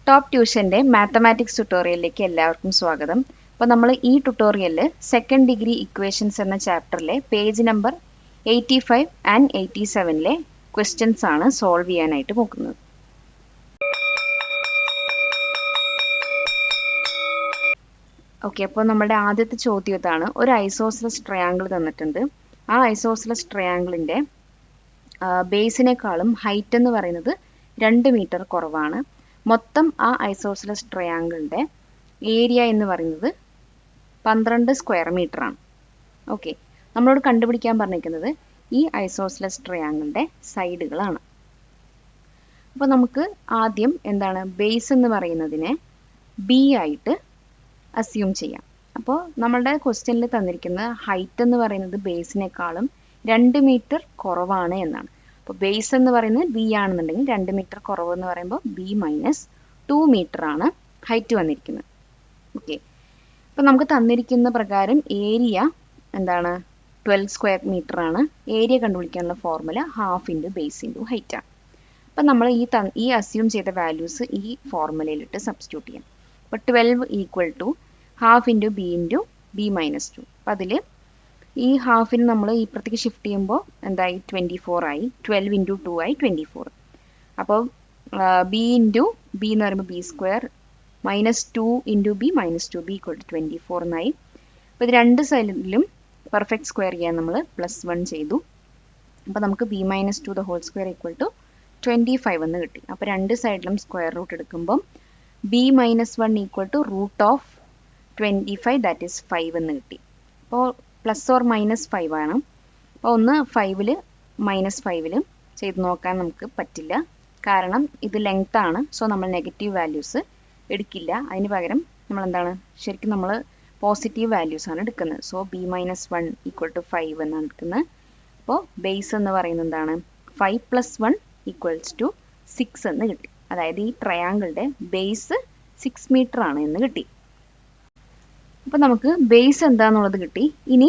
Top ട്യൂഷൻ്റെ mathematics ട്യൂട്ടോറിയലിലേക്ക് എല്ലാവർക്കും സ്വാഗതം. അപ്പോൾ നമ്മൾ ഈ ട്യൂട്ടോറിയലിൽ സെക്കൻഡ് ഡിഗ്രി ഇക്വേഷൻസ് എന്ന ചാപ്റ്ററിലെ പേജ് നമ്പർ 85 ആൻഡ് 87 ക്വസ്റ്റ്യൻസ് ആണ് സോൾവ് ചെയ്യാനായിട്ട് നോക്കുന്നത്. ഓക്കെ, അപ്പോൾ നമ്മുടെ ആദ്യത്തെ ചോദ്യം ഇതാണ്. ഒരു ഐസോസലസ് ട്രയാങ്കിൾ തന്നിട്ടുണ്ട്. ആ ഐസോസലസ് ട്രയാങ്കിളിൻ്റെ ബേസിനേക്കാളും ഹൈറ്റ് എന്ന് പറയുന്നത് 2 മീറ്റർ കുറവാണ്. മൊത്തം ആ ഐസോസലസ് ട്രയാങ്കിളിൻ്റെ ഏരിയ എന്ന് പറയുന്നത് 12 സ്ക്വയർ മീറ്റർ ആണ്. ഓക്കെ, നമ്മളോട് കണ്ടുപിടിക്കാൻ പറഞ്ഞിരിക്കുന്നത് ഈ ഐസോസലസ് ട്രയാങ്കിളിൻ്റെ സൈഡുകളാണ്. അപ്പോൾ നമുക്ക് ആദ്യം എന്താണ് ബേസ് എന്ന് പറയുന്നതിനെ ബി ആയിട്ട് അസ്യൂം ചെയ്യാം. അപ്പോൾ നമ്മളുടെ ക്വസ്റ്റ്യനിൽ തന്നിരിക്കുന്ന ഹൈറ്റ് എന്ന് പറയുന്നത് ബേസിനേക്കാളും 2 മീറ്റർ കുറവാണ് എന്നാണ്. അപ്പോൾ ബേസ് എന്ന് പറയുന്നത് ബി ആണെന്നുണ്ടെങ്കിൽ 2 മീറ്റർ കുറവ് എന്ന് പറയുമ്പോൾ ബി മൈനസ് 2 മീറ്റർ ആണ് ഹൈറ്റ് വന്നിരിക്കുന്നത്. ഓക്കെ, അപ്പോൾ നമുക്ക് തന്നിരിക്കുന്ന പ്രകാരം ഏരിയ എന്താണ് 12 സ്ക്വയർ മീറ്റർ ആണ്. ഏരിയ കണ്ടുപിടിക്കാനുള്ള formula half into base into height ആണ്. അപ്പം നമ്മൾ ഈ അസ്യൂം ചെയ്ത വാല്യൂസ് ഈ ഫോർമുലയിലിട്ട് സബ്സ്റ്റിറ്റ്യൂട്ട് ചെയ്യാം. അപ്പോൾ 12 equal to half into B minus 2. അപ്പം അതിൽ ഈ ഹാഫിന് നമ്മൾ ഇപ്പുറത്തേക്ക് ഷിഫ്റ്റ് ചെയ്യുമ്പോൾ എന്തായി 24 ആയി. 12 ഇൻറ്റു 2 ആയി 24. അപ്പോൾ ബി ഇൻറ്റു ബി എന്ന് പറയുമ്പോൾ B square minus 2 into B minus 2 B equal to 24 എന്നായി. അപ്പോൾ ഇത് രണ്ട് സൈഡിലും പെർഫെക്റ്റ് സ്ക്വയർ ചെയ്യാൻ നമ്മൾ +1 ചെയ്തു. അപ്പോൾ നമുക്ക് B minus 2 the whole square equal to 25 എന്ന് കിട്ടി. അപ്പോൾ രണ്ട് സൈഡിലും സ്ക്വയർ റൂട്ട് എടുക്കുമ്പം B minus 1 equal to root of 25 that is 5 എന്ന് കിട്ടി. അപ്പോൾ പ്ലസ് ഓർ മൈനസ് 5 ആണ്. അപ്പോൾ ഒന്ന് 5-ൽ -5-ൽ ചെയ്ത് നോക്കാൻ നമുക്ക് പറ്റില്ല, കാരണം ഇത് ലെങ്ത് ആണ്. സോ നമ്മൾ നെഗറ്റീവ് വാല്യൂസ് എടുക്കില്ല. അതിന് പകരം നമ്മൾ എന്താണ് ശരിക്കും നമ്മൾ പോസിറ്റീവ് വാല്യൂസ് ആണ് എടുക്കുന്നത്. So B minus 1 equal to 5 എന്നാണ് എടുക്കുന്നത്. അപ്പോൾ ബേസ് എന്ന് പറയുന്നത് എന്താണ് 5 + 1 ഈക്വൽസ് ടു 6 എന്ന് കിട്ടി. അതായത് ഈ ട്രയാങ്കിളുടെ ബേസ് 6 മീറ്റർ ആണ് എന്ന് കിട്ടി. അപ്പോൾ നമുക്ക് ബേസ് എന്താണെന്നുള്ളത് കിട്ടി. ഇനി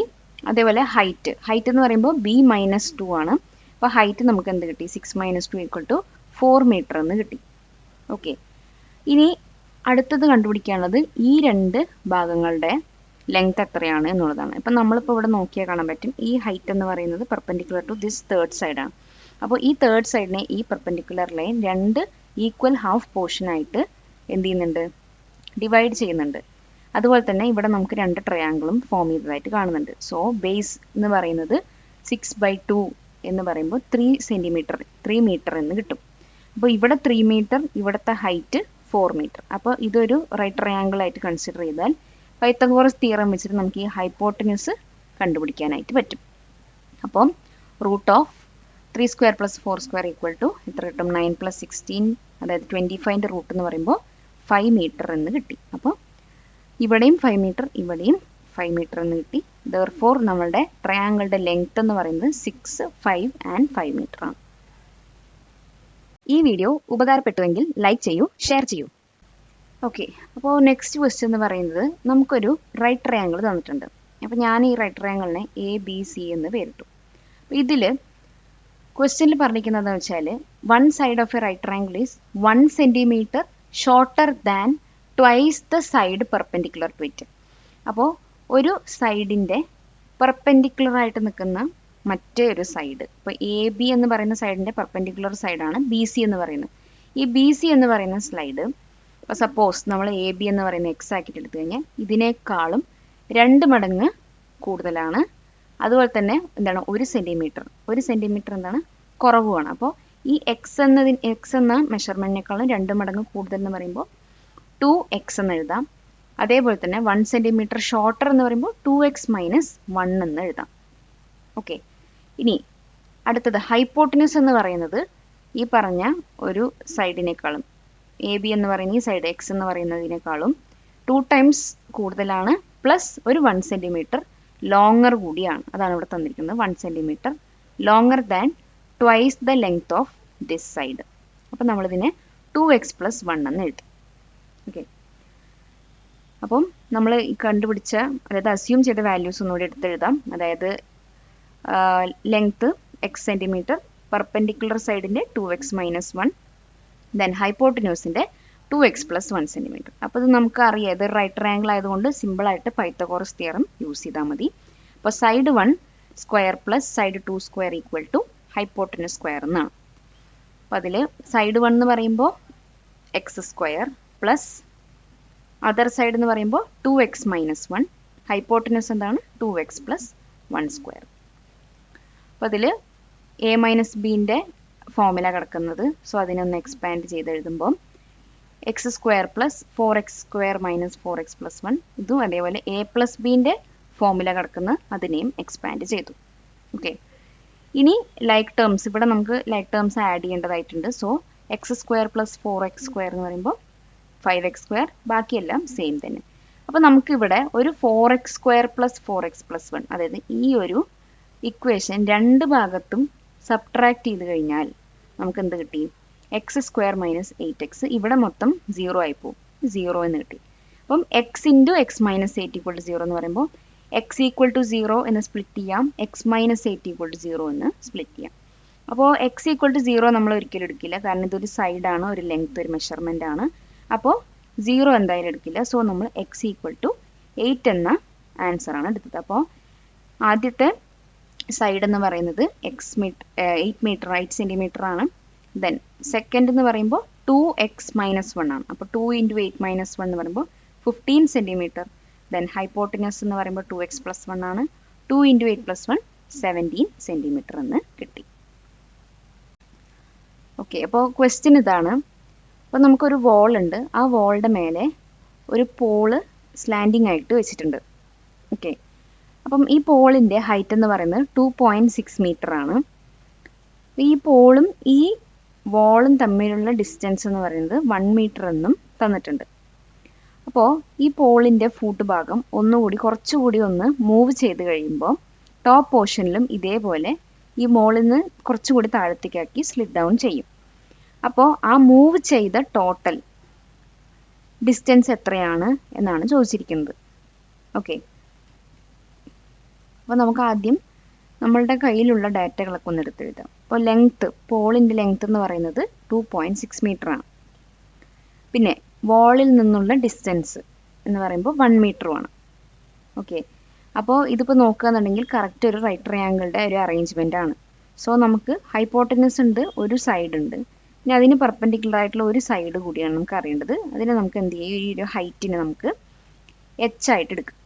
അതേപോലെ ഹൈറ്റ് എന്ന് പറയുമ്പോൾ ബി മൈനസ് 2 ആണ്. അപ്പോൾ ഹൈറ്റ് നമുക്ക് എന്ത് കിട്ടി 6 മൈനസ് 2 ഈക്വൽ ടു 4 മീറ്റർ എന്ന് കിട്ടി. ഓക്കെ, ഇനി അടുത്തത് കണ്ടുപിടിക്കാനുള്ളത് ഈ രണ്ട് ഭാഗങ്ങളുടെ ലെങ്ത് എത്രയാണ് എന്നുള്ളതാണ്. ഇപ്പം നമ്മളിപ്പോൾ ഇവിടെ നോക്കിയാൽ കാണാൻ പറ്റും ഈ ഹൈറ്റ് എന്ന് പറയുന്നത് പെർപെൻഡിക്കുലർ ടു ദിസ് തേർഡ് സൈഡാണ്. അപ്പോൾ ഈ തേർഡ് സൈഡിനെ ഈ പെർപെൻഡിക്കുലർ ലൈൻ രണ്ട് ഈക്വൽ ഹാഫ് പോർഷനായിട്ട് എന്ത് ചെയ്യുന്നുണ്ട് ഡിവൈഡ് ചെയ്യുന്നുണ്ട്. അതുപോലെ തന്നെ ഇവിടെ നമുക്ക് രണ്ട് ട്രയാങ്കിളും ഫോം ചെയ്തതായിട്ട് കാണുന്നുണ്ട്. സോ ബേസ് എന്ന് പറയുന്നത് 6/2 എന്ന് പറയുമ്പോൾ 3 മീറ്റർ എന്ന് കിട്ടും. അപ്പോൾ ഇവിടെ 3 മീറ്റർ, ഇവിടുത്തെ ഹൈറ്റ് 4 മീറ്റർ. അപ്പോൾ ഇതൊരു റൈറ്റ് ട്രയാങ്കിൾ ആയിട്ട് കൺസിഡർ ചെയ്താൽ പൈത്തഗോറസ് തിയറം വെച്ചിട്ട് നമുക്ക് ഈ ഹൈപ്പോട്ടന്യൂസ് കണ്ടുപിടിക്കാനായിട്ട് പറ്റും. അപ്പം root of 3 square + 4 square equal to എത്ര കിട്ടും 9 + 16, അതായത് 25ൻ്റെ റൂട്ട് എന്ന് പറയുമ്പോൾ 5 മീറ്റർ എന്ന് കിട്ടി. അപ്പോൾ ഇവിടെയും 5 മീറ്റർ, ഇവിടെയും 5 മീറ്റർ എന്ന് കിട്ടി. ദെർഫോർ നമ്മളുടെ ട്രയാങ്കിളുടെ ലെങ്ത് എന്ന് പറയുന്നത് 6, 5 ആൻഡ് 5 മീറ്റർ ആണ്. ഈ വീഡിയോ ഉപകാരപ്പെട്ടുവെങ്കിൽ ലൈക്ക് ചെയ്യൂ, ഷെയർ ചെയ്യൂ. ഓക്കെ, അപ്പോൾ നെക്സ്റ്റ് ക്വസ്റ്റ്യൻ എന്ന് പറയുന്നത് നമുക്കൊരു റൈറ്റ് ട്രയാങ്കിൾ തന്നിട്ടുണ്ട്. അപ്പോൾ ഞാൻ ഈ റൈറ്റ് ട്രയാങ്കിളിനെ ABC എന്ന് പേരിട്ടു. അപ്പോൾ ഇതിൽ ക്വസ്റ്റ്യനിൽ പറഞ്ഞിരിക്കുന്നത് വെച്ചാൽ one side of a right triangle is 1 centimetre shorter than twice the side perpendicular to it. അപ്പോൾ ഒരു സൈഡിൻ്റെ പെർപെൻഡിക്കുലർ ആയിട്ട് നിൽക്കുന്ന മറ്റേ ഒരു സൈഡ്, ഇപ്പോൾ AB എന്ന് പറയുന്ന സൈഡിൻ്റെ പെർപെൻഡിക്കുലർ സൈഡാണ് BC എന്ന് പറയുന്നത്. ഈ BC എന്ന് പറയുന്ന സ്ലൈഡ് ഇപ്പോൾ സപ്പോസ് നമ്മൾ AB എന്ന് പറയുന്ന എക്സ് ആക്കിയിട്ട് എടുത്തു കഴിഞ്ഞാൽ ഇതിനേക്കാളും 2 മടങ്ങ് കൂടുതലാണ്. അതുപോലെ തന്നെ എന്താണ് 1 സെൻറ്റിമീറ്റർ എന്താണ് കുറവുമാണ്. അപ്പോൾ ഈ എക്സ് എന്ന മെഷർമെൻറ്റിനേക്കാളും 2 മടങ്ങ് കൂടുതൽ എന്ന് പറയുമ്പോൾ 2x എന്ന് എഴുതാം. അതേപോലെ തന്നെ 1 സെൻറ്റിമീറ്റർ ഷോർട്ടർ എന്ന് പറയുമ്പോൾ 2x - 1 എന്ന് എഴുതാം. ഓക്കെ, ഇനി അടുത്തത് ഹൈപ്പോട്ടന്യൂസ് എന്ന് പറയുന്നത് ഈ പറഞ്ഞ ഒരു സൈഡിനേക്കാളും AB എന്ന് പറയുന്ന ഈ സൈഡ് എക്സ് എന്ന് പറയുന്നതിനേക്കാളും 2 ടൈംസ് കൂടുതലാണ്, പ്ലസ് ഒരു 1 സെൻറ്റിമീറ്റർ ലോങ്ങർ കൂടിയാണ്. അതാണ് ഇവിടെ തന്നിരിക്കുന്നത് 1 centimetre longer than twice the length of this side. അപ്പം നമ്മളിതിനെ 2x + 1 എന്ന് എഴുതി. ഓക്കെ, അപ്പം നമ്മൾ കണ്ടുപിടിച്ച അതായത് അസ്യൂം ചെയ്ത വാല്യൂസ് ഒന്നുകൂടി എടുത്തെഴുതാം. അതായത് ലെങ്ത്ത് x സെൻറ്റിമീറ്റർ, പെർപെൻഡിക്കുലർ സൈഡിൻ്റെ 2x - 1, ദെൻ ഹൈപ്പോട്ടന്യൂസിൻ്റെ 2x plus 1 cm. അപ്പോൾ ഇത് നമുക്ക് അറിയാം, ഇത് റൈറ്റ് ട്രയാങ്കിൾ ആയതുകൊണ്ട് സിമ്പിളായിട്ട് പൈത്തഗോറസ് തിയറം യൂസ് ചെയ്താൽ മതി. അപ്പോൾ side 1 square plus side 2 square equal to hypotenuse square എന്നാണ്. അപ്പോൾ അതിൽ സൈഡ് 1 എന്ന് പറയുമ്പോൾ X square plus other side എന്ന് പറയുമ്പോൾ 2x മൈനസ് 1, ഹൈപ്പോട്ടനസ് എന്താണ് 2x പ്ലസ് 1 സ്ക്വയർ. അപ്പോൾ അതിൽ എ മൈനസ് ബിൻ്റെ ഫോർമുല കിടക്കുന്നത്, സോ അതിനൊന്ന് എക്സ്പാൻഡ് ചെയ്ത് എഴുതുമ്പോൾ X square plus 4x square minus 4x plus 1, ഇതും അതേപോലെ എ പ്ലസ് ബിൻ്റെ ഫോർമുല കിടക്കുന്ന അതിനെയും എക്സ്പാൻഡ് ചെയ്തു. ഓക്കെ, ഇനി ലൈക്ക് ടേംസ്, ഇവിടെ നമുക്ക് ലൈക്ക് ടേംസ് ആഡ് ചെയ്യേണ്ടതായിട്ടുണ്ട്. So X square plus 4x square എന്ന് പറയുമ്പോൾ 5x സ്ക്വയർ, ബാക്കിയെല്ലാം സെയിം തന്നെ. അപ്പോൾ നമുക്കിവിടെ ഒരു 4x square plus 4x plus 1, അതായത് ഈ ഒരു ഇക്വേഷൻ രണ്ട് ഭാഗത്തും സബ്ട്രാക്ട് ചെയ്ത് കഴിഞ്ഞാൽ നമുക്ക് എന്ത് കിട്ടി? എക്സ് സ്ക്വയർ മൈനസ് 8x, ഇവിടെ മൊത്തം 0 ആയിപ്പോവും, 0 എന്ന് കിട്ടി. അപ്പം X into X minus 8 equal to 0 എന്ന് പറയുമ്പോൾ എക്സ് ഈക്വൽ ടു 0 എന്ന് സ്പ്ലിറ്റ് ചെയ്യാം, എക്സ് മൈനസ് 8 ഈക്വൾ ടു 0 എന്ന് സ്പ്ലിറ്റ് ചെയ്യാം. അപ്പോൾ എക്സ് ഈക്വൽ ടു 0 നമ്മൾ ഒരിക്കലും എടുക്കില്ല, കാരണം ഇതൊരു സൈഡാണ്, ഒരു ലെങ്ത്, ഒരു മെഷർമെൻ്റ് ആണ്. അപ്പോൾ 0 എന്തായാലും എടുക്കില്ല. സോ നമ്മൾ എക്സ് ഈക്വൽ ടു 8 എന്ന ആൻസറാണ് എടുത്തത്. അപ്പോൾ ആദ്യത്തെ സൈഡ് എന്ന് പറയുന്നത് 8 മീറ്റർ 8 സെൻറ്റിമീറ്റർ ആണ്. ദെൻ സെക്കൻഡ് എന്ന് പറയുമ്പോൾ 2x മൈനസ് 1 ആണ്. അപ്പോൾ 2 ഇൻറ്റു 8 മൈനസ് 1 എന്ന് പറയുമ്പോൾ 15 സെൻറ്റിമീറ്റർ. ദെൻ ഹൈപ്പോട്ടനസ് എന്ന് പറയുമ്പോൾ 2x പ്ലസ് 1 ആണ്. 2 ഇൻറ്റു 8 പ്ലസ് 1 17 സെൻറ്റിമീറ്റർ എന്ന് കിട്ടി. ഓക്കെ, അപ്പോൾ ക്വസ്റ്റ്യൻ ഇതാണ്. അപ്പോൾ നമുക്കൊരു വോൾ ഉണ്ട്, ആ വോളിൻ്റെ മേലെ ഒരു പോള് സ്ലാൻഡിങ് ആയിട്ട് വെച്ചിട്ടുണ്ട്. ഓക്കെ, അപ്പം ഈ പോളിൻ്റെ ഹൈറ്റ് എന്ന് പറയുന്നത് 2.6 മീറ്റർ ആണ്. ഈ പോളും ഈ വോളും തമ്മിലുള്ള ഡിസ്റ്റൻസ് എന്ന് പറയുന്നത് 1 മീറ്റർ എന്നും തന്നിട്ടുണ്ട്. അപ്പോൾ ഈ പോളിൻ്റെ ഫൂട്ട് ഭാഗം ഒന്നുകൂടി കുറച്ചുകൂടി ഒന്ന് മൂവ് ചെയ്ത് കഴിയുമ്പോൾ ടോപ്പ് പോർഷനിലും ഇതേപോലെ ഈ മോളിൽ നിന്ന് കുറച്ചുകൂടി താഴത്തേക്കാക്കി സ്ലിറ്റ് ഡൗൺ ചെയ്യും. അപ്പോൾ ആ മൂവ് ചെയ്ത ടോട്ടൽ ഡിസ്റ്റൻസ് എത്രയാണ് എന്നാണ് ചോദിച്ചിരിക്കുന്നത്. ഓക്കെ, അപ്പോൾ നമുക്ക് ആദ്യം നമ്മളുടെ കയ്യിലുള്ള ഡാറ്റകളൊക്കെ ഒന്ന് എടുത്ത് എഴുതാം. അപ്പോൾ ലെങ്ത്ത്, പോളിൻ്റെ ലെങ്ത്ത് എന്ന് പറയുന്നത് 2.6 മീറ്റർ ആണ്. പിന്നെ വോളിൽ നിന്നുള്ള ഡിസ്റ്റൻസ് എന്ന് പറയുമ്പോൾ 1 മീറ്ററുമാണ്. ഓക്കെ, അപ്പോൾ ഇതിപ്പോൾ നോക്കുകയെന്നുണ്ടെങ്കിൽ കറക്റ്റ് ഒരു റൈറ്റ് ട്രയാങ്കിളുടെ ഒരു അറേഞ്ച്മെൻ്റ് ആണ്. സോ നമുക്ക് ഹൈപ്പോട്ടനസ് ഉണ്ട്, ഒരു സൈഡ് ഉണ്ട്, ഇനി അതിന് പെർപെൻഡിക്കുലർ ആയിട്ടുള്ള ഒരു സൈഡ് കൂടിയാണ് നമുക്ക് അറിയേണ്ടത്. അതിനെ നമുക്ക് എന്ത് ചെയ്യും, ഈ ഒരു ഹൈറ്റിനെ നമുക്ക് h ആയിട്ട് എടുക്കും.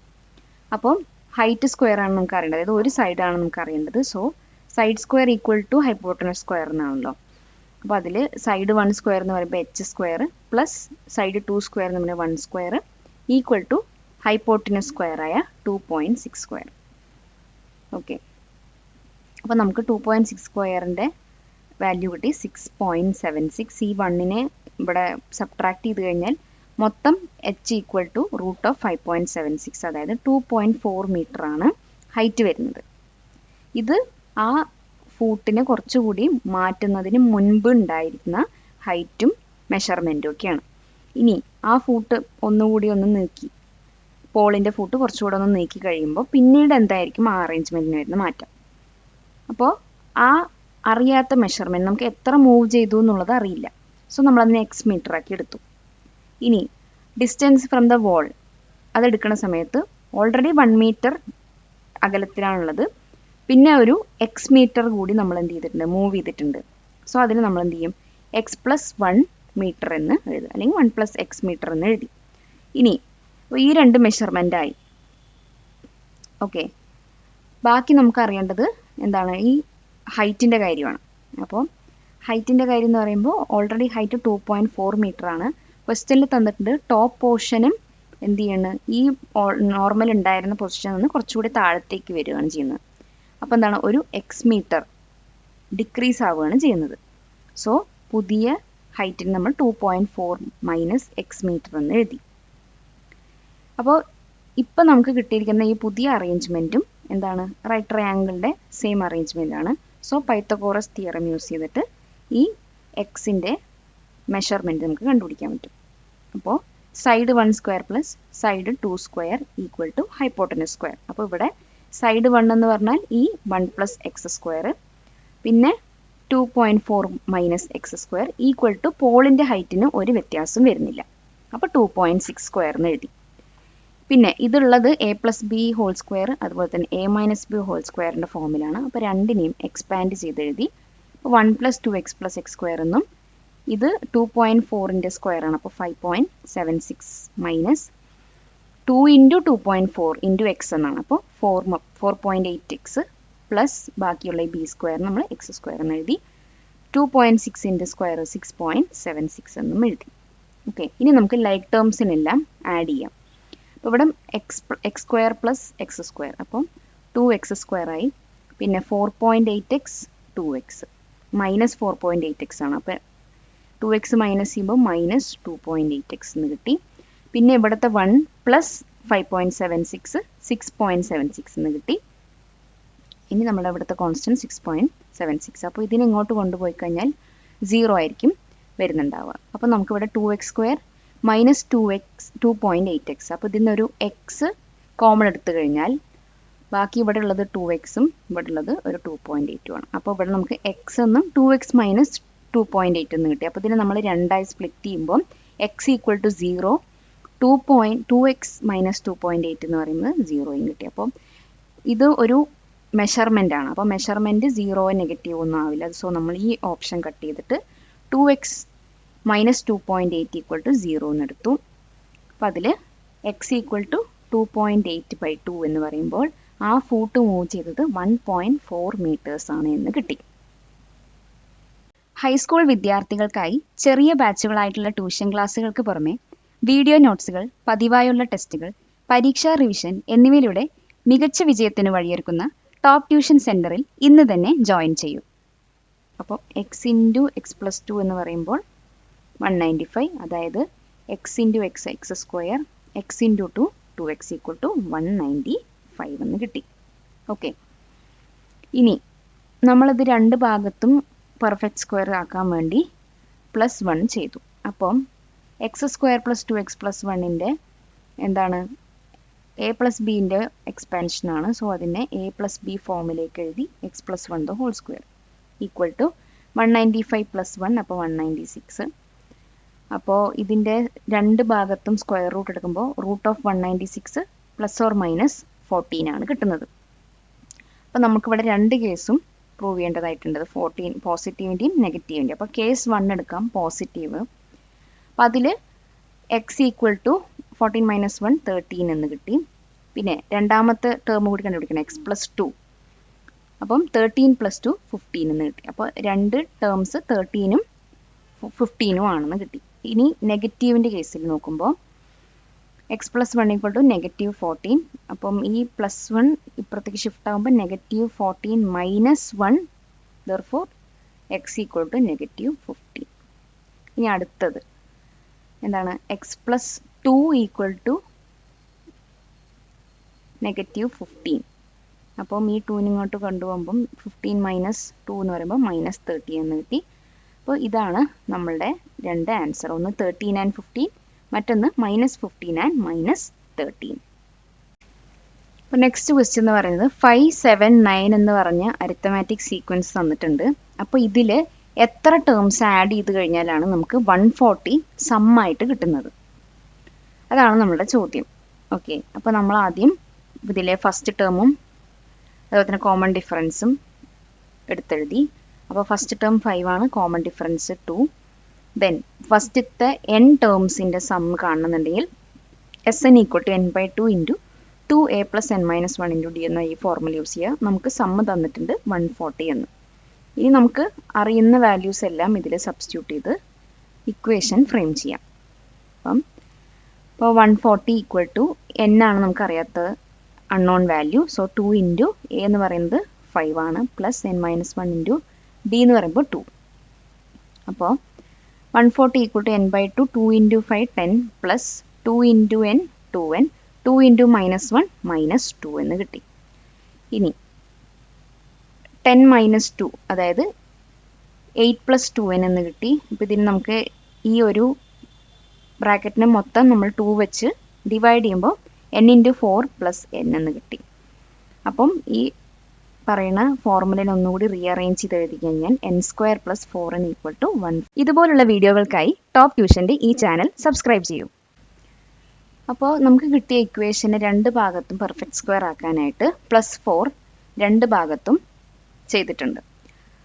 അപ്പോൾ ഹൈറ്റ് സ്ക്വയർ ആണ് നമുക്ക് അറിയേണ്ടത്, അതായത് ഒരു സൈഡാണ് നമുക്ക് അറിയേണ്ടത്. So side square equal to hypotenuse square എന്നാണല്ലോ. അപ്പോൾ അതിൽ സൈഡ് 1 സ്ക്വയർ എന്ന് പറയുമ്പോൾ h square plus side 2 square എന്ന് പറയുമ്പോൾ 1 square equal to hypotenuse square ആയ 2.6 സ്ക്വയർ. ഓക്കെ, അപ്പോൾ നമുക്ക് 2.6 സ്ക്വയറിൻ്റെ വാല്യൂ കിട്ടി 6.76. ഈ 1നെ ഇവിടെ സബ്ട്രാക്ട് ചെയ്ത് കഴിഞ്ഞാൽ മൊത്തം h equal to root of 5.76, അതായത് 2.4 മീറ്റർ ആണ് ഹൈറ്റ് വരുന്നത്. ഇത് ആ ഫൂട്ടിനെ കുറച്ചുകൂടി മാറ്റുന്നതിന് മുൻപ് ഉണ്ടായിരുന്ന ഹൈറ്റും മെഷർമെൻറ്റും ഒക്കെയാണ്. ഇനി ആ ഫൂട്ട് ഒന്നുകൂടി ഒന്ന് നീക്കി, പോളിൻ്റെ ഫൂട്ട് കുറച്ചുകൂടെ ഒന്ന് നീക്കി കഴിയുമ്പോൾ പിന്നീട് എന്തായിരിക്കും ആ അറേഞ്ച്മെൻറ്റിന് വരുന്ന മാറ്റം. അപ്പോൾ ആ അറിയാത്ത മെഷർമെൻറ്റ് നമുക്ക് എത്ര മൂവ് ചെയ്തു എന്നുള്ളത് അറിയില്ല. സോ നമ്മളതിനെ എക്സ് മീറ്റർ ആക്കി എടുത്തു. ഇനി ഡിസ്റ്റൻസ് ഫ്രം ദ വോൾ അതെടുക്കുന്ന സമയത്ത് ഓൾറെഡി 1 മീറ്റർ അകലത്തിലാണുള്ളത്, പിന്നെ ഒരു എക്സ് മീറ്റർ കൂടി നമ്മൾ എന്ത് ചെയ്തിട്ടുണ്ട്, മൂവ് ചെയ്തിട്ടുണ്ട്. സോ അതിന് നമ്മൾ എന്ത് ചെയ്യും, എക്സ് പ്ലസ് 1 മീറ്റർ എന്ന് എഴുതും, അല്ലെങ്കിൽ 1 പ്ലസ് എക്സ് മീറ്റർ എന്ന് എഴുതി. ഇനി ഈ രണ്ട് മെഷർമെൻ്റായി. ഓക്കെ, ബാക്കി നമുക്ക് അറിയേണ്ടത് എന്താണ്, ഈ ഹൈറ്റിൻ്റെ കാര്യമാണ്. അപ്പോൾ ഹൈറ്റിൻ്റെ കാര്യം എന്ന് പറയുമ്പോൾ ഓൾറെഡി ഹൈറ്റ് 2.4 മീറ്റർ ആണ്. ക്വസ്റ്റ്യനിൽ തന്നിട്ടുണ്ട് ടോപ്പ് പോർഷനും എന്ത് ചെയ്യണം, ഈ നോർമൽ ഉണ്ടായിരുന്ന പൊസിഷനിൽ നിന്ന് കുറച്ചുകൂടി താഴത്തേക്ക് വരികയാണ് ചെയ്യുന്നത്. അപ്പോൾ എന്താണ്, ഒരു എക്സ് മീറ്റർ ഡിക്രീസ് ആവുകയാണ് ചെയ്യുന്നത്. സോ പുതിയ ഹൈറ്റിന് നമ്മൾ 2.4 മൈനസ് എക്സ് മീറ്റർ എന്ന് എഴുതി. അപ്പോൾ ഇപ്പം നമുക്ക് കിട്ടിയിരിക്കുന്ന ഈ പുതിയ അറേഞ്ച്മെൻറ്റും എന്താണ്, റൈറ്റ് ട്രയാങ്കിളിൻ്റെ സെയിം അറേഞ്ച്മെൻ്റ് ആണ്. സോ പൈത്തഗോറസ് തിയറം യൂസ് ചെയ്തിട്ട് ഈ എക്സിൻ്റെ മെഷർമെൻറ്റ് നമുക്ക് കണ്ടുപിടിക്കാൻ പറ്റും. അപ്പോൾ side 1 square plus side 2 square equal to hypotenuse square. അപ്പോൾ ഇവിടെ സൈഡ് 1 എന്ന് പറഞ്ഞാൽ ഈ 1 പ്ലസ് എക്സ് സ്ക്വയർ, പിന്നെ 2.4 minus x square equal to പോളിൻ്റെ ഹൈറ്റിന് ഒരു വ്യത്യാസം വരുന്നില്ല. അപ്പോൾ 2.6 സ്ക്വയർ എന്ന് എഴുതി. പിന്നെ ഇതുള്ളത് A plus B whole square അതുപോലെ തന്നെ എ മൈനസ് ബി ഹോൾ സ്ക്വയറിൻ്റെ ഫോമിലാണ്. അപ്പോൾ രണ്ടിനെയും എക്സ്പാൻഡ് ചെയ്ത് എഴുതി. 1 plus 2x plus X square എന്നും ഇത് 2.4ൻ്റെ സ്ക്വയർ ആണ്. അപ്പോൾ 5.76 മൈനസ് 2 ഇൻറ്റു 2.4 ഇൻറ്റു എക്സ് എന്നാണ്. അപ്പോൾ 4.8x പ്ലസ് ബാക്കിയുള്ള ഈ ബി സ്ക്വയർ നമ്മൾ എക്സ് സ്ക്വയർ എന്ന് എഴുതി. 2.6ൻ്റെ സ്ക്വയർ 6.76 എന്നും എഴുതി. ഓക്കെ, ഇനി നമുക്ക് ലൈക്ക് ടേംസിനെല്ലാം ആഡ് ചെയ്യാം. അപ്പോൾ ഇവിടെ X square plus X square, അപ്പം 2x സ്ക്വയർ ആയി. പിന്നെ 4.8x 2x മൈനസ് 4.8x ആണ്. അപ്പോൾ 2x മൈനസ് ചെയ്യുമ്പോൾ മൈനസ് 2.8x എന്ന് കിട്ടി. പിന്നെ ഇവിടുത്തെ 1 പ്ലസ് 5.76 6.76 എന്ന് കിട്ടി. ഇനി നമ്മുടെ ഇവിടുത്തെ കോൺസ്റ്റൻറ്റ് 6.76. അപ്പോൾ ഇതിനെ ഇങ്ങോട്ട് കൊണ്ടുപോയി കഴിഞ്ഞാൽ 0 ആയിരിക്കും വരുന്നുണ്ടാവുക. അപ്പോൾ നമുക്കിവിടെ 2x സ്ക്വയർ മൈനസ് 2.8x. അപ്പോൾ ഇതിന്നൊരു എക്സ് കോമൺ എടുത്തു കഴിഞ്ഞാൽ ബാക്കി ഇവിടെ ഉള്ളത് 2xും ഇവിടെ ഉള്ളത് ഒരു 2.8 ആണ്. അപ്പോൾ ഇവിടെ നമുക്ക് എക്സ് എന്നും 2x മൈനസ് 2.8 എന്ന് കിട്ടി. അപ്പോൾ ഇതിനെ നമ്മൾ രണ്ടായി സ്പ്ലിറ്റ് ചെയ്യുമ്പോൾ X equal to 0, 2x minus 2.8 എന്ന് പറയുന്നത് 0യും കിട്ടി. അപ്പം ഇത് ഒരു മെഷർമെൻ്റ് ആണ്. അപ്പോൾ മെഷർമെൻറ്റ് 0 നെഗറ്റീവ് ഒന്നും ആവില്ല. സോ നമ്മൾ ഈ ഓപ്ഷൻ കട്ട് ചെയ്തിട്ട് 2x മൈനസ് 2.8 ഈക്വൽ ടു 0 എന്ന് എടുത്തു. അപ്പോൾ അതിൽ എക്സ് ഈക്വൽ ടു 2.8/2 എന്ന് പറയുമ്പോൾ ആ ഫൂട്ട് മൂവ് ചെയ്തത് 1.4 മീറ്റേഴ്സ് ആണ് എന്ന് കിട്ടി. ഹൈസ്കൂൾ വിദ്യാർത്ഥികൾക്കായി ചെറിയ ബാച്ചുകളായിട്ടുള്ള ട്യൂഷൻ ക്ലാസ്സുകൾക്ക് പുറമെ വീഡിയോ നോട്ട്സുകൾ, പതിവായുള്ള ടെസ്റ്റുകൾ, പരീക്ഷാ റിവിഷൻ എന്നിവയിലൂടെ മികച്ച വിജയത്തിന് വഴിയൊരുക്കുന്ന ടോപ്പ് ട്യൂഷൻ സെൻറ്ററിൽ ഇന്ന് തന്നെ ജോയിൻ ചെയ്യൂ. അപ്പോൾ എക്സ് ഇൻറ്റു എക്സ് പ്ലസ് 2 എന്ന് പറയുമ്പോൾ 195, അതായത് X into X X square X into 2x equal to 195 എന്ന് കിട്ടി. ഓക്കെ, ഇനി നമ്മളിത് രണ്ട് ഭാഗത്തും പെർഫെക്റ്റ് സ്ക്വയർ ആക്കാൻ വേണ്ടി +1 ചെയ്തു. അപ്പം x square plus 2x plus 1ൻ്റെ എന്താണ് എ പ്ലസ് ബിൻ്റെ എക്സ്പാൻഷനാണ്. സോ അതിനെ എ പ്ലസ് ബി ഫോമിലേക്ക് എഴുതി x plus 1 whole square equal to 195 plus 1, അപ്പോൾ 196. അപ്പോൾ ഇതിൻ്റെ രണ്ട് ഭാഗത്തും സ്ക്വയർ റൂട്ട് എടുക്കുമ്പോൾ √196 പ്ലസ് ഓർ മൈനസ് 14 ആണ് കിട്ടുന്നത്. അപ്പോൾ നമുക്കിവിടെ രണ്ട് കേസും പ്രൂവ് ചെയ്യേണ്ടതായിട്ടുണ്ട്, 14 പോസിറ്റീവിൻ്റെയും നെഗറ്റീവിൻ്റെയും. അപ്പോൾ കേസ് 1 എടുക്കാം, പോസിറ്റീവ്. അപ്പോൾ അതിൽ എക്സ് ഈക്വൽ ടു 14 മൈനസ് 1 13 എന്ന് കിട്ടി. പിന്നെ രണ്ടാമത്തെ ടേം കൂടി കണ്ടുപിടിക്കണം, എക്സ് പ്ലസ് 2. അപ്പം 13 പ്ലസ് 2 15 എന്ന് കിട്ടി. അപ്പോൾ രണ്ട് ടേംസ് 13ഉം 15ഉം ആണെന്ന് കിട്ടി. ഇനി നെഗറ്റീവിൻ്റെ കേസിൽ നോക്കുമ്പോൾ X plus 1 equal to negative 14. അപ്പം ഈ +1 ഇപ്പുറത്തേക്ക് ഷിഫ്റ്റ് ആകുമ്പോൾ negative 14 minus 1, therefore X equal to negative 15. ഇനി അടുത്തത് എന്താണ്, X plus 2 equal to negative 15. അപ്പം ഈ 2 ഇങ്ങോട്ട് കൊണ്ടുപോകുമ്പം 15 മൈനസ് 2 എന്ന് പറയുമ്പോൾ മൈനസ് 30 എന്ന് കിട്ടി. അപ്പോൾ ഇതാണ് നമ്മളുടെ രണ്ട് ആൻസർ, ഒന്ന് 13 and 15, മറ്റൊന്ന് -15 and -13. അപ്പോൾ നെക്സ്റ്റ് ക്വസ്റ്റ്യൻ എന്ന് പറയുന്നത് 5, 7, 9 എന്ന് പറഞ്ഞ അരിത്തമാറ്റിക് സീക്വൻസ് തന്നിട്ടുണ്ട്. അപ്പോൾ ഇതിൽ എത്ര ടേംസ് ആഡ് ചെയ്ത് കഴിഞ്ഞാലാണ് നമുക്ക് 140 സമ്മായിട്ട് കിട്ടുന്നത്, അതാണ് നമ്മളുടെ ചോദ്യം. ഓക്കെ, അപ്പോൾ നമ്മൾ ആദ്യം ഇതിലെ ഫസ്റ്റ് ടേമും അതുപോലെ തന്നെ കോമൺ ഡിഫറൻസും എടുത്തെഴുതി. അപ്പോൾ ഫസ്റ്റ് ടേം 5 ആണ്, കോമൺ ഡിഫറൻസ് 2. ദെൻ ഫസ്റ്റത്തെ n ടേംസിൻ്റെ സം കാണുന്നുണ്ടെങ്കിൽ Sn equal to n/2 into 2a + n - 1 into d എന്ന ഈ ഫോർമുല യൂസ് ചെയ്യുക. നമുക്ക് സമ്മ് തന്നിട്ടുണ്ട് 140 എന്ന്. ഇനി നമുക്ക് അറിയുന്ന വാല്യൂസ് എല്ലാം ഇതിൽ സബ്സ്റ്റിറ്റ്യൂട്ട് ചെയ്ത് ഇക്വേഷൻ ഫ്രെയിം ചെയ്യാം. അപ്പോൾ 140 ഈക്വൽ ടു n ആണ് നമുക്കറിയാത്ത unknown value. So 2 into a എന്ന് പറയുന്നത് 5 ആണ്, പ്ലസ് n - 1 ഇൻറ്റു d എന്ന് പറയുമ്പോൾ 2. അപ്പോൾ 140 equal to n/2, 2 into 5 10 plus 2 into n 2n, 2 into -1 -2 എന്ന് കിട്ടി. ഇനി 10 - 2 അതായത് 8 + 2n എന്ന് കിട്ടി. ഇപ്പോൾ ഇതിന് നമുക്ക് ഈ ഒരു ബ്രാക്കറ്റിന് മൊത്തം നമ്മൾ 2 വെച്ച് ഡിവൈഡ് ചെയ്യുമ്പോൾ n ഇൻറ്റു 4 + n എന്ന് കിട്ടി. അപ്പം ഈ പറയുന്ന ഫോർമുലയിൽ ഒന്നുകൂടി റീഅറേഞ്ച് ചെയ്ത് എഴുതി കഴിഞ്ഞാൽ n² + 4n = 1. ഇതുപോലുള്ള വീഡിയോകൾക്കായി ടോപ്പ് ട്യൂഷൻ്റെ ഈ ചാനൽ സബ്സ്ക്രൈബ് ചെയ്യൂ. അപ്പോൾ നമുക്ക് കിട്ടിയ ഇക്വേഷന് രണ്ട് ഭാഗത്തും പെർഫെക്റ്റ് സ്ക്വയർ ആക്കാനായിട്ട് +4 രണ്ട് ഭാഗത്തും ചെയ്തിട്ടുണ്ട്.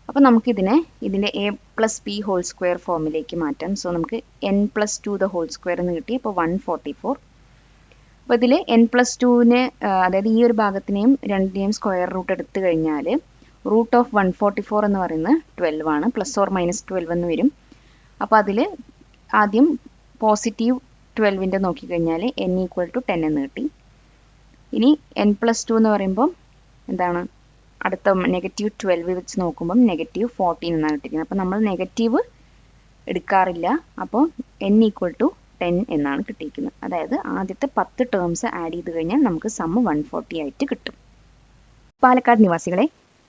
അപ്പോൾ നമുക്കിതിനെ ഇതിൻ്റെ a+b² ഫോമിലേക്ക് മാറ്റാം. സോ നമുക്ക് n+2² എന്ന് കിട്ടി. അപ്പോൾ 144. അപ്പോൾ ഇതിൽ n+2ന് അതായത് ഈ ഒരു ഭാഗത്തിനെയും രണ്ടിനെയും സ്ക്വയർ റൂട്ട് എടുത്തു കഴിഞ്ഞാൽ √144 എന്ന് പറയുന്നത് 12 ആണ്. ±12 എന്ന് വരും. അപ്പോൾ അതിൽ ആദ്യം +12ൻ്റെ നോക്കിക്കഴിഞ്ഞാൽ n = 10 എന്ന് കിട്ടി. ഇനി n+2 എന്ന് പറയുമ്പോൾ എന്താണ്, അടുത്ത -12 വെച്ച് നോക്കുമ്പം -14 എന്നാണ് കിട്ടിയിരിക്കുന്നത്. അപ്പോൾ നമ്മൾ നെഗറ്റീവ് എടുക്കാറില്ല. അപ്പോൾ n = 10 എന്നാണ് കിട്ടിയിരിക്കുന്നത്. അതായത് ആദ്യത്തെ 10 ടേംസ് ആഡ് ചെയ്ത് കഴിഞ്ഞാൽ നമുക്ക് സം 140 ആയിട്ട് കിട്ടും. പാലക്കാട് നിവാസികളെ,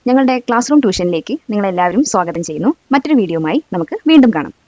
ഞങ്ങളുടെ ക്ലാസ് റൂം ട്യൂഷനിലേക്ക് നിങ്ങളെല്ലാവരും സ്വാഗതം ചെയ്യുന്നു. മറ്റൊരു വീഡിയോയുമായി നമുക്ക് വീണ്ടും കാണാം.